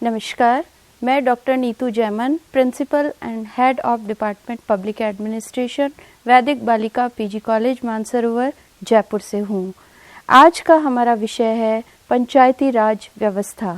नमस्कार, मैं doctor Neetu Jaiman, principal and head of department public administration, Vedic Balika PG college Mansarovar, Jaipur से हूँ। आज का हमारा विषय है पंचायती राज व्यवस्था।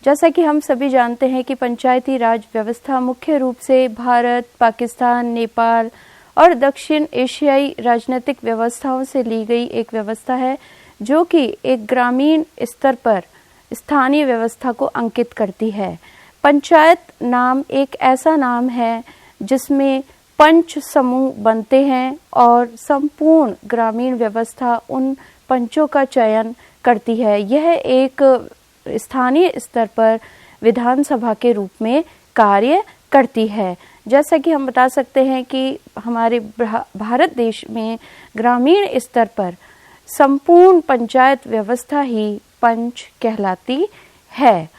जैसा कि हम सभी जानते हैं कि पंचायती राज व्यवस्था मुख्य रूप से भारत, पाकिस्तान, नेपाल और दक्षिण एशियाई राजनीतिक व्यवस्थाओं से ली गई एक व्यवस्था है, जो कि एक ग्रामीण स्तर पर स्थानीय व्यवस्था को अंकित करती है। पंचायत नाम एक ऐसा नाम है जिसमें पंच समूह बनते हैं और संपूर्ण ग्रामीण व्यवस्था उन पंचों का चयन करती है। यह एक स्थानीय स्तर पर विधानसभा के रूप में कार्य करती है। जैसा कि हम बता सकते हैं कि हमारे भारत देश में ग्रामीण स्तर पर संपूर्ण पंचायत व्यवस्था ही पंच कहलाती है।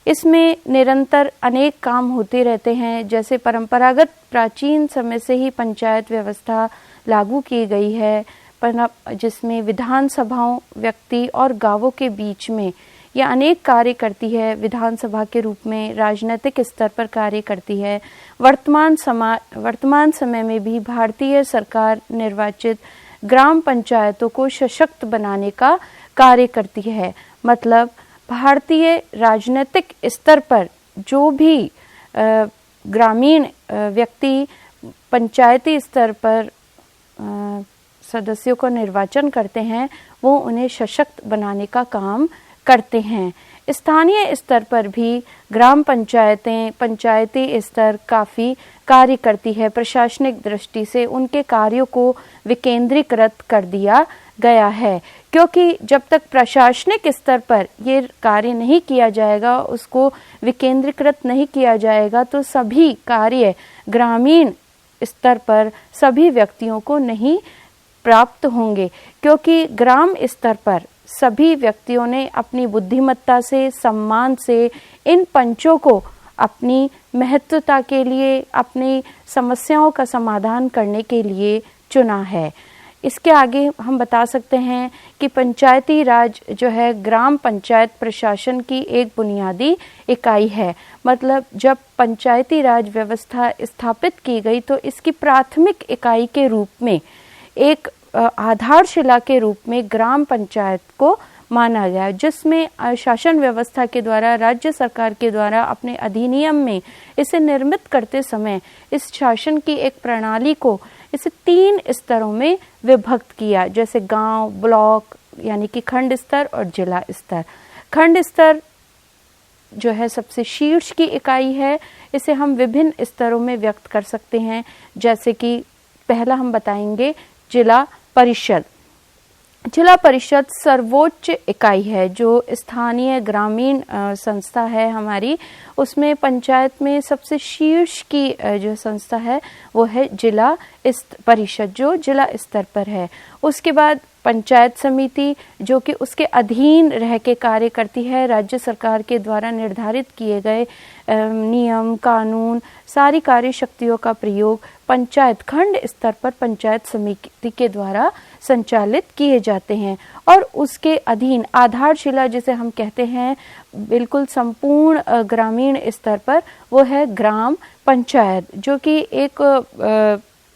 इसमें निरंतर अनेक काम होते रहते हैं। जैसे परंपरागत प्राचीन समय से ही पंचायत व्यवस्था लागू की गई है, जिसमें विधानसभाओं, व्यक्ति और गांवों के बीच में यह अनेक कार्य करती है। विधानसभा के रूप में राजनीतिक स्तर पर कार्य करती है। वर्तमान समय में भी भारतीय सरकार निर्वाचित ग्राम पंचायतों को सशक्त बनाने का कार्य करती है। मतलब भारतीय राजनीतिक स्तर पर जो भी ग्रामीण व्यक्ति पंचायती स्तर पर सदस्यों को निर्वाचन करते हैं, वो उन्हें सशक्त बनाने का काम करते हैं। स्थानीय स्तर पर भी ग्राम पंचायतें, पंचायती स्तर काफ़ी कार्य करती है। प्रशासनिक दृष्टि से उनके कार्यों को विकेंद्रीकृत कर दिया गया है, क्योंकि जब तक प्रशासनिक स्तर पर ये कार्य नहीं किया जाएगा, उसको विकेंद्रीकृत नहीं किया जाएगा, तो सभी कार्य ग्रामीण स्तर पर सभी व्यक्तियों को नहीं प्राप्त होंगे। क्योंकि ग्राम स्तर पर सभी व्यक्तियों ने अपनी बुद्धिमत्ता से, सम्मान से इन पंचों को अपनी महत्वता के लिए, अपनी समस्याओं का समाधान करने के लिए चुना है। इसके आगे हम बता सकते हैं कि पंचायती राज जो है ग्राम पंचायत प्रशासन की एक बुनियादी इकाई है। मतलब जब पंचायती राज व्यवस्था स्थापित की गई तो इसकी प्राथमिक इकाई के रूप में, एक आधारशिला के रूप में ग्राम पंचायत को माना गया, जिसमें शासन व्यवस्था के द्वारा, राज्य सरकार के द्वारा अपने अधिनियम में इसे निर्मित करते समय इस शासन की एक प्रणाली को इसे 3 स्तरों में विभक्त किया। जैसे गांव, ब्लॉक यानी कि खंड स्तर और जिला स्तर। खंड स्तर जो है सबसे शीर्ष की इकाई है। इसे हम विभिन्न स्तरों में व्यक्त कर सकते हैं। जैसे कि पहला हम बताएंगे जिला परिषद। जिला परिषद सर्वोच्च इकाई है जो स्थानीय ग्रामीण संस्था है हमारी। उसमें पंचायत में सबसे शीर्ष की जो संस्था है वो है जिला परिषद, जो जिला स्तर पर है। उसके बाद पंचायत समिति, जो कि उसके अधीन रह के कार्य करती है। राज्य सरकार के द्वारा निर्धारित किए गए नियम, कानून, सारी कार्य शक्तियों का प्रयोग पंचायत खंड स्तर पर पंचायत समिति के द्वारा संचालित किए जाते हैं। और उसके अधीन आधारशिला जिसे हम कहते हैं बिल्कुल संपूर्ण ग्रामीण स्तर पर, वो है ग्राम पंचायत, जो कि एक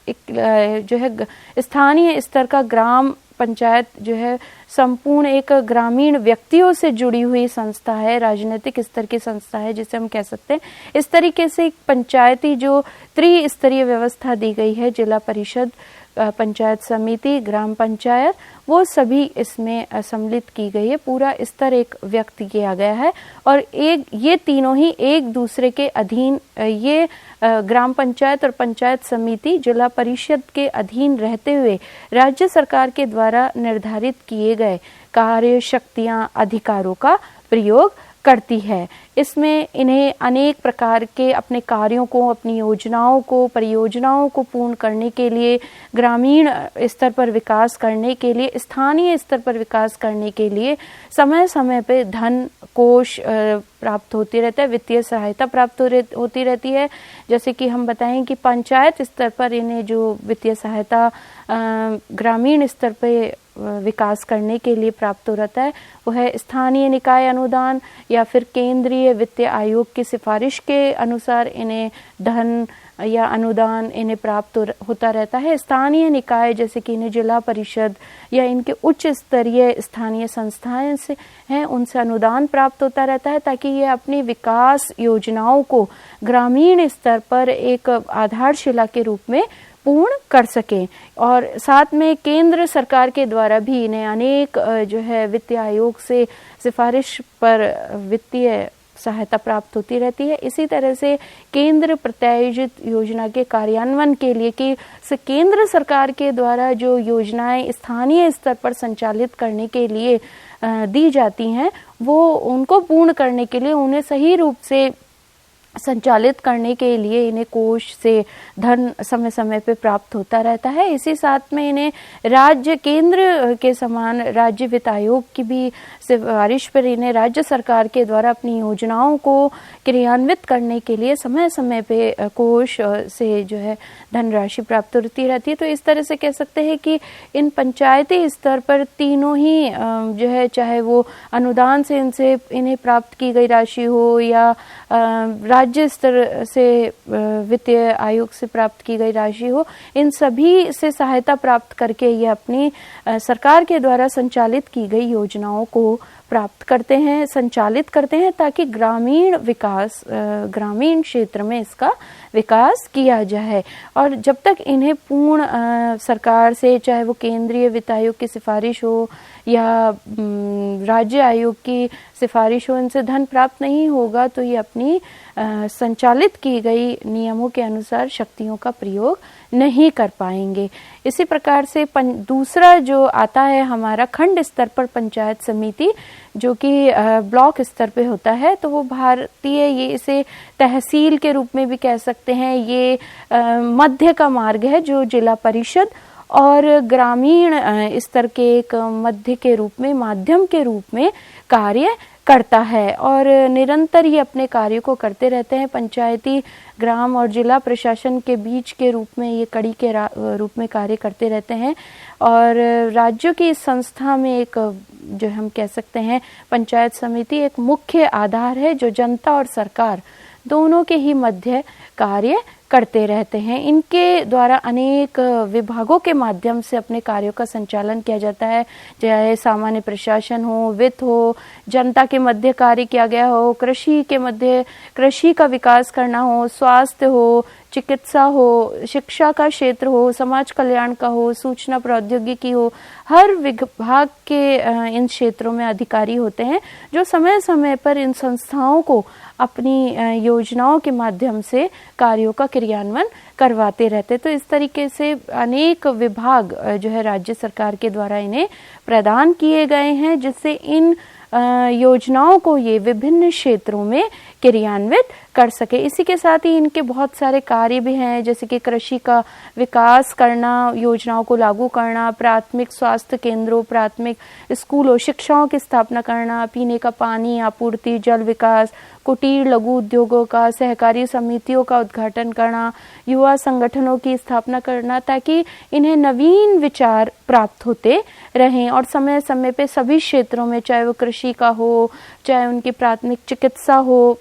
जो है स्थानीय स्तर का ग्राम पंचायत जो है संपूर्ण एक ग्रामीण व्यक्तियों से जुड़ी हुई संस्था है, राजनीतिक स्तर की संस्था है जिसे हम कह सकते हैं। इस तरीके से पंचायती जो त्रिस्तरीय व्यवस्था दी गई है, जिला परिषद, पंचायत समिति, ग्राम पंचायत, वो सभी इसमें सम्मिलित की गई है। पूरा स्तर एक व्यक्त किया गया है और ये तीनों ही एक दूसरे के अधीन, ये ग्राम पंचायत और पंचायत समिति जिला परिषद के अधीन रहते हुए राज्य सरकार के द्वारा निर्धारित किए गए कार्य शक्तियां, अधिकारों का प्रयोग करती है। इसमें इन्हें अनेक प्रकार के अपने कार्यों को, अपनी योजनाओं को, परियोजनाओं को पूर्ण करने के लिए, ग्रामीण स्तर पर विकास करने के लिए, स्थानीय स्तर पर विकास करने के लिए समय समय पे धन कोष प्राप्त होती रहता है, वित्तीय सहायता प्राप्त होती रहती है। जैसे कि हम बताएं कि पंचायत स्तर पर इन्हें जो वित्तीय सहायता ग्रामीण स्तर पे विकास करने के लिए प्राप्त हो रहता है वो है स्थानीय निकाय अनुदान या फिर केंद्रीय वित्त आयोग की सिफारिश के अनुसार इन्हें धन या अनुदान इन्हें प्राप्त होता रहता है। स्थानीय निकाय जैसे कि इन्हें जिला परिषद या इनके उच्च स्तरीय स्थानीय संस्थाएं से हैं उनसे अनुदान प्राप्त होता रहता है ताकि ये अपनी विकास योजनाओं को ग्रामीण स्तर पर एक आधारशिला के रूप में पूर्ण कर सकें। और साथ में केंद्र सरकार के द्वारा भी इन्हें अनेक जो है वित्त आयोग से सिफारिश पर वित्तीय सहायता प्राप्त होती रहती है। इसी तरह से केंद्र प्रायोजित योजना के कार्यान्वयन के लिए कि केंद्र सरकार के द्वारा जो योजनाएं स्थानीय स्तर पर संचालित करने के लिए दी जाती हैं वो उनको पूर्ण करने के लिए उन्हें सही रूप से संचालित करने के लिए इन्हें कोष से धन समय समय पे प्राप्त होता रहता है। इसी साथ में इन्हें राज्य केंद्र के समान राज्य वित्त आयोग की भी सिफारिश पर इन्हें राज्य सरकार के द्वारा अपनी योजनाओं को क्रियान्वित करने के लिए समय समय पे कोष से जो है धनराशि प्राप्त होती रहती है। तो इस तरह से कह सकते हैं कि इन पंचायती स्तर पर तीनों ही जो है चाहे वो अनुदान से इन्हें प्राप्त की गई राशि हो या राज्य स्तर से वित्तीय आयोग से प्राप्त की गई राशि हो, इन सभी से सहायता प्राप्त करके ये अपनी सरकार के द्वारा संचालित की गई योजनाओं को प्राप्त करते हैं, संचालित करते हैं ताकि ग्रामीण विकास ग्रामीण क्षेत्र में इसका विकास किया जाए। और जब तक इन्हें पूर्ण सरकार से चाहे वो केंद्रीय वित्त आयोग की सिफारिश हो या राज्य आयोग की सिफारिश हो, इनसे धन प्राप्त नहीं होगा तो ये अपनी संचालित की गई नियमों के अनुसार शक्तियों का प्रयोग नहीं कर पाएंगे। इसी प्रकार से दूसरा जो आता है हमारा खंड स्तर पर पंचायत समिति जो कि ब्लॉक स्तर पे होता है, तो वो भारतीय ये इसे तहसील के रूप में भी कह सकते हैं। ये मध्य का मार्ग है जो जिला परिषद और ग्रामीण स्तर के एक मध्य के रूप में माध्यम के रूप में कार्य करता है और निरंतर ये अपने कार्य को करते रहते हैं। पंचायती ग्राम और जिला प्रशासन के बीच के रूप में ये कड़ी के रूप में कार्य करते रहते हैं और राज्यों की इस संस्था में एक जो हम कह सकते हैं पंचायत समिति एक मुख्य आधार है जो जनता और सरकार दोनों के ही मध्य कार्य करते रहते हैं। इनके द्वारा अनेक विभागों के माध्यम से अपने कार्यों का संचालन किया जाता है, चाहे सामान्य प्रशासन हो, वित्त हो, जनता के मध्य कार्य किया गया हो, कृषि के मध्य कृषि का विकास करना हो, स्वास्थ्य हो, चिकित्सा हो, शिक्षा का क्षेत्र हो, समाज कल्याण का हो, सूचना प्रौद्योगिकी हो, हर विभाग के इन क्षेत्रों में अधिकारी होते हैं जो समय समय पर इन संस्थाओं को अपनी योजनाओं के माध्यम से कार्यों का क्रियान्वयन करवाते रहते। तो इस तरीके से अनेक विभाग जो है राज्य सरकार के द्वारा इन्हें प्रदान किए गए हैं जिससे इन योजनाओं को ये विभिन्न क्षेत्रों में क्रियान्वित कर सके। इसी के साथ ही इनके बहुत सारे कार्य भी हैं जैसे कि कृषि का विकास करना, योजनाओं को लागू करना, प्राथमिक स्वास्थ्य केंद्रों, प्राथमिक स्कूलों, शिक्षाओं की स्थापना करना, पीने का पानी आपूर्ति, जल विकास, कुटीर लघु उद्योगों का, सहकारी समितियों का उद्घाटन करना, युवा संगठनों की स्थापना करना ताकि इन्हें नवीन विचार प्राप्त होते रहें और समय समय पे सभी क्षेत्रों में चाहे वो कृषि का हो, चाहे उनकी प्राथमिक चिकित्सा हो,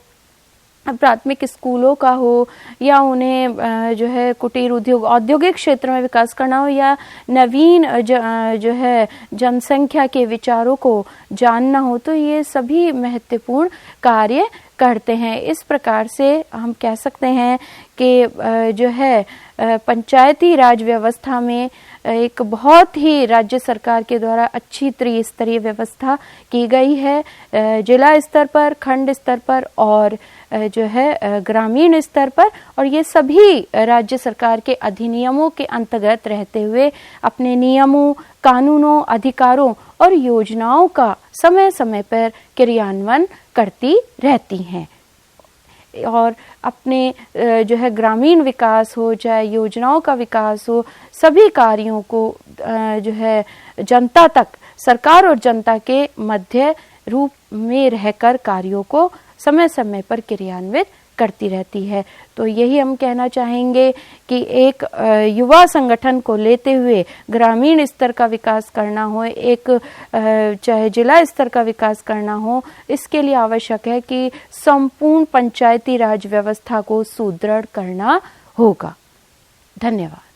प्राथमिक स्कूलों का हो या उन्हें जो है कुटीर उद्योग औद्योगिक क्षेत्र में विकास करना हो या नवीन जो है जनसंख्या के विचारों को जानना हो, तो ये सभी महत्वपूर्ण कार्य करते हैं। इस प्रकार से हम कह सकते हैं कि जो है पंचायती राज व्यवस्था में एक बहुत ही राज्य सरकार के द्वारा अच्छी त्रिस्तरीय व्यवस्था की गई है जिला स्तर पर, खंड स्तर पर और जो है ग्रामीण स्तर पर, और ये सभी राज्य सरकार के अधिनियमों के अंतर्गत रहते हुए अपने नियमों, कानूनों, अधिकारों और योजनाओं का समय समय पर क्रियान्वयन करती रहती हैं और अपने जो है ग्रामीण विकास हो चाहे योजनाओं का विकास हो, सभी कार्यों को जो है जनता तक, सरकार और जनता के मध्य रूप में रहकर कार्यों को समय समय पर क्रियान्वित करती रहती है। तो यही हम कहना चाहेंगे कि एक युवा संगठन को लेते हुए ग्रामीण स्तर का विकास करना हो, एक चाहे जिला स्तर का विकास करना हो, इसके लिए आवश्यक है कि संपूर्ण पंचायती राज व्यवस्था को सुदृढ़ करना होगा। धन्यवाद।